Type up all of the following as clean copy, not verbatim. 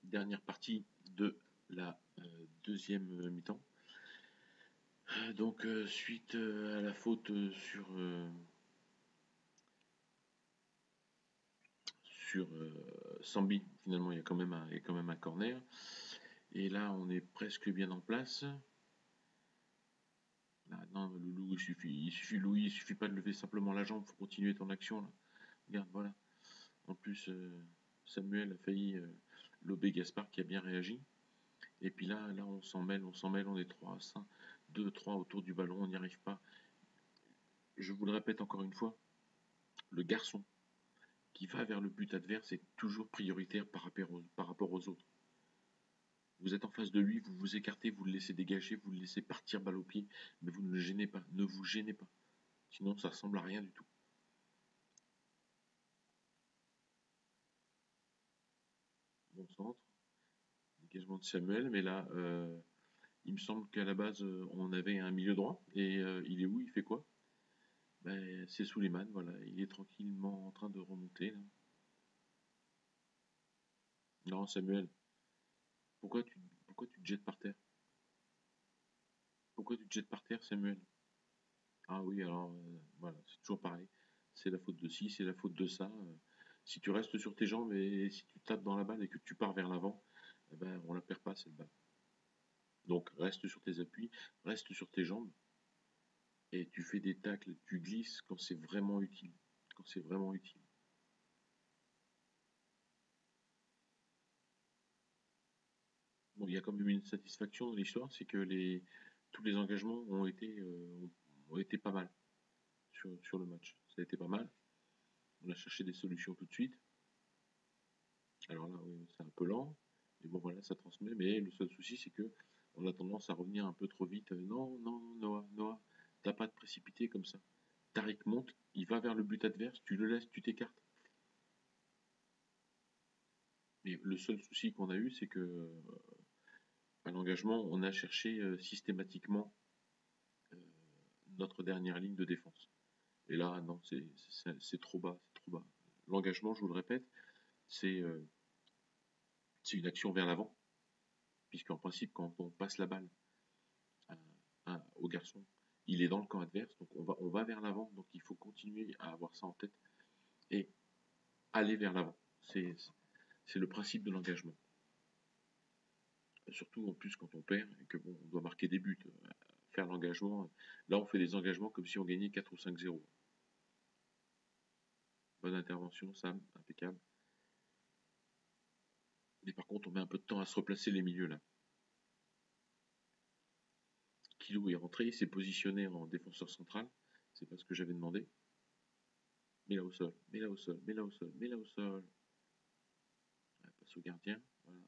Dernière partie de la deuxième mi-temps. Donc, suite à la faute sur Sambi, finalement, il y a quand même un corner. Et là, on est presque bien en place. Là, non, Loulou, Louis, il suffit pas de lever simplement la jambe, faut continuer ton action. Là. Regarde, voilà. En plus, Samuel a failli lober Gaspard qui a bien réagi. Et puis là, on s'en mêle, on est 3 à 5, 2, 3 autour du ballon, on n'y arrive pas. Je vous le répète encore une fois, le garçon qui va vers le but adverse est toujours prioritaire par rapport aux autres. Vous êtes en face de lui, vous vous écartez, vous le laissez dégager, vous le laissez partir balle au pied, mais vous ne le gênez pas, ne vous gênez pas. Sinon, ça ressemble à rien du tout. Bon centre, dégagement de Samuel, mais là, il me semble qu'à la base, on avait un milieu droit, et il est où? Il fait quoi? Ben, c'est Souleymane, voilà, il est tranquillement en train de remonter. Là. Non, Samuel, pourquoi tu te jettes par terre? Pourquoi tu te jettes par terre, Samuel? Ah oui, alors voilà, c'est toujours pareil. C'est la faute de ci, c'est la faute de ça. Si tu restes sur tes jambes et si tu tapes dans la balle et que tu pars vers l'avant, eh ben, on la perd pas cette balle. Donc reste sur tes appuis, reste sur tes jambes et tu fais des tacles, tu glisses quand c'est vraiment utile. Quand c'est vraiment utile. Bon, il y a quand même une satisfaction dans l'histoire, c'est que tous les engagements ont été pas mal sur le match. Ça a été pas mal. On a cherché des solutions tout de suite. Alors là, oui, c'est un peu lent. Mais bon, voilà, ça transmet. Mais le seul souci, c'est que on a tendance à revenir un peu trop vite. Non, non, Noah, t'as pas de précipité comme ça. Tariq monte, il va vers le but adverse, tu le laisses, tu t'écartes. Et le seul souci qu'on a eu, c'est que à l'engagement, on a cherché systématiquement euh, notre dernière ligne de défense. Et là, non, c'est trop bas, c'est trop bas. L'engagement, je vous le répète, c'est euh, c'est une action vers l'avant, puisqu'en principe, quand on passe la balle au garçon, il est dans le camp adverse, donc on va vers l'avant, donc il faut continuer à avoir ça en tête et aller vers l'avant. C'est le principe de l'engagement. Surtout en plus quand on perd et que bon, on doit marquer des buts, faire l'engagement. Là, on fait des engagements comme si on gagnait 4 ou 5-0. Bonne intervention, Sam, impeccable. Mais par contre, on met un peu de temps à se replacer les milieux là. Kilo est rentré, il s'est positionné en défenseur central. C'est pas ce que j'avais demandé. Mais là au sol, mais là au sol, mais là au sol, mais là au sol. Ouais, passe au gardien. Voilà.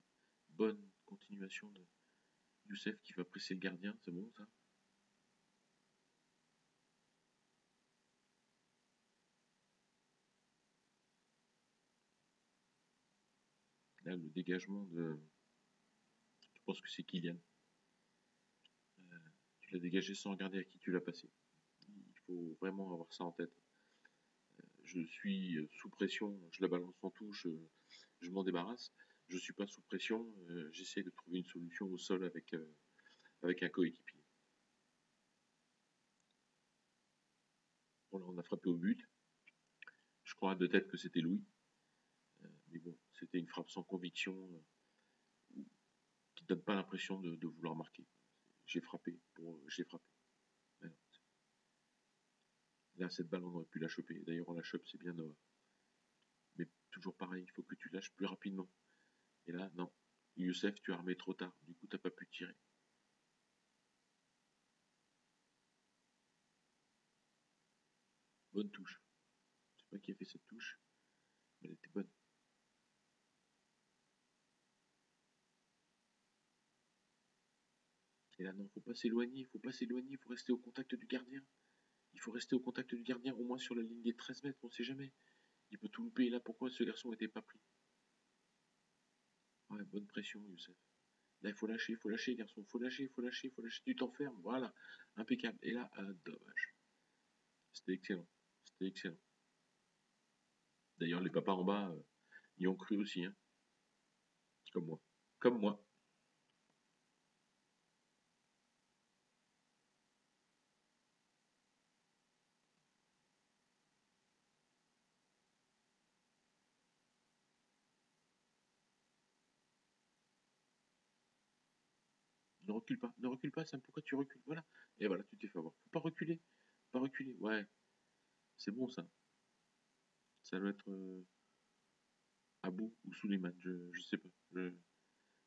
Bonne continuation de Youssef qui va presser le gardien. C'est bon ça? Là, le dégagement de. Je pense que c'est Kylian. Tu l'as dégagé sans regarder à qui tu l'as passé. Il faut vraiment avoir ça en tête. Je suis sous pression, je la balance en touche, je m'en débarrasse. Je ne suis pas sous pression, j'essaie de trouver une solution au sol avec un coéquipier. Bon, là, on a frappé au but. Je crois de tête que c'était Louis. Mais bon, c'était une frappe sans conviction qui ne donne pas l'impression de vouloir marquer. J'ai frappé. Là, cette balle, on aurait pu la choper. D'ailleurs, on la chope, c'est bien Noah. Mais toujours pareil, il faut que tu lâches plus rapidement. Et là, non. Youssef, tu as armé trop tard. Du coup, tu n'as pas pu tirer. Bonne touche. Je sais pas qui a fait cette touche, mais elle était bonne. Et là, non, faut pas s'éloigner, faut pas s'éloigner, faut rester au contact du gardien. Il faut rester au contact du gardien, au moins sur la ligne des 13 mètres, on sait jamais. Il peut tout louper. Et là, pourquoi ce garçon n'était pas pris? Ouais, bonne pression, Youssef. Là, il faut lâcher, garçon, faut lâcher, faut lâcher, faut lâcher. Tu t'enfermes, voilà, impeccable. Et là, ah, dommage. C'était excellent, c'était excellent. D'ailleurs, les papas en bas y ont cru aussi, hein, comme moi. comme moi. Ne recule pas, Sam, pourquoi tu recules? Voilà, et voilà, tu t'es fait avoir. Faut pas reculer, ouais, c'est bon ça. Ça doit être à bout ou sous les mains, je sais pas.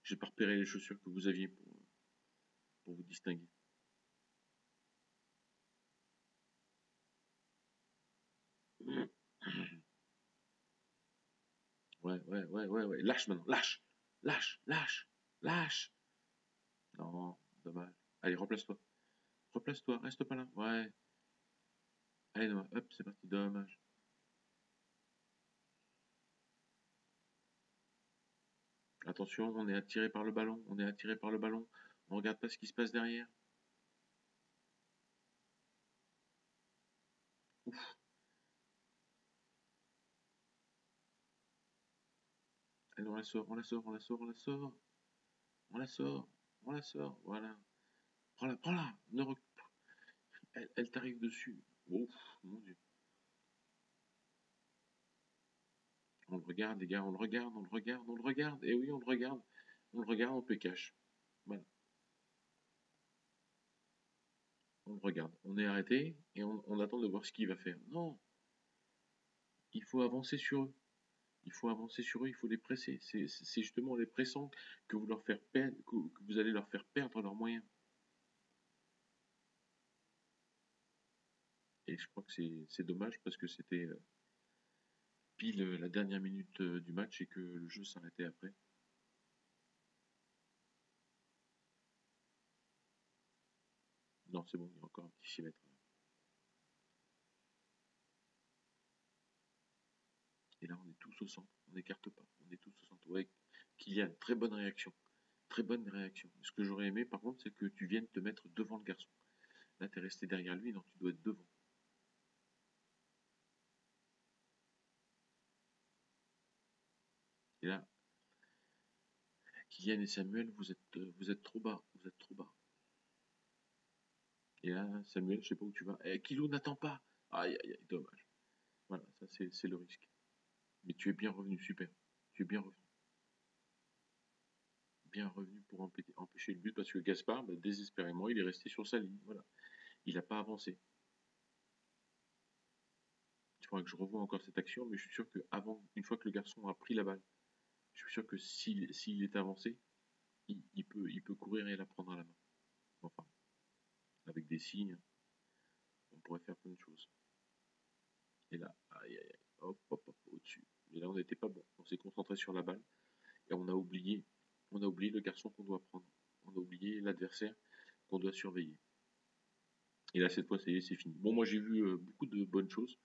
J'ai pas repéré les chaussures que vous aviez pour vous distinguer. Ouais. Lâche maintenant, lâche. Non, dommage. Allez, replace-toi. Replace-toi, reste pas là. Ouais. Allez, non, hop, c'est parti, dommage. Attention, on est attiré par le ballon, on est attiré par le ballon. On regarde pas ce qui se passe derrière. Ouf. Allez, on la sort, on la sort, on la sort, on la sort. On la sort, on la sort, voilà. Prends-la, prends-la. Elle t'arrive dessus. Ouf, mon Dieu. On le regarde, les gars, on le regarde, on le regarde, on le regarde. Et oui, on le regarde. On le regarde, on peut cash. Voilà. On le regarde. On est arrêté et on attend de voir ce qu'il va faire. Non, il faut avancer sur eux. Il faut avancer sur eux, il faut les presser. C'est justement en les pressant que vous leur faire perdre, que vous allez leur faire perdre leurs moyens. Et je crois que c'est dommage parce que c'était pile la dernière minute du match et que le jeu s'arrêtait après. Non, c'est bon, il y a encore un petit 6 mètres. Et là, on est tous au centre. On n'écarte pas. On est tous au centre. Ouais, Kylian, très bonne réaction. Très bonne réaction. Ce que j'aurais aimé, par contre, c'est que tu viennes te mettre devant le garçon. Là, tu es resté derrière lui, donc tu dois être devant. Et là, Kylian et Samuel, vous êtes trop bas. Vous êtes trop bas. Et là, Samuel, je sais pas où tu vas. Eh, Kilo n'attend pas. Aïe, aïe, aïe, dommage. Voilà, ça c'est le risque. Mais tu es bien revenu, super. Tu es bien revenu. Bien revenu pour empêcher le but parce que Gaspard, bah, désespérément, il est resté sur sa ligne. Voilà. Il n'a pas avancé. Il faudra que je revoie encore cette action, mais je suis sûr que avant, une fois que le garçon a pris la balle, je suis sûr que s'il est avancé, il peut courir et la prendre à la main. Enfin, avec des signes, on pourrait faire plein de choses. Et là, aïe, aïe, aïe, hop, au-dessus. Mais là, on n'était pas bon. On s'est concentré sur la balle et on a oublié le garçon qu'on doit prendre. On a oublié l'adversaire qu'on doit surveiller. Et là, cette fois, ça y est, c'est fini. Bon, moi, j'ai vu beaucoup de bonnes choses.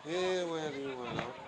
Et ouais, allez, voilà.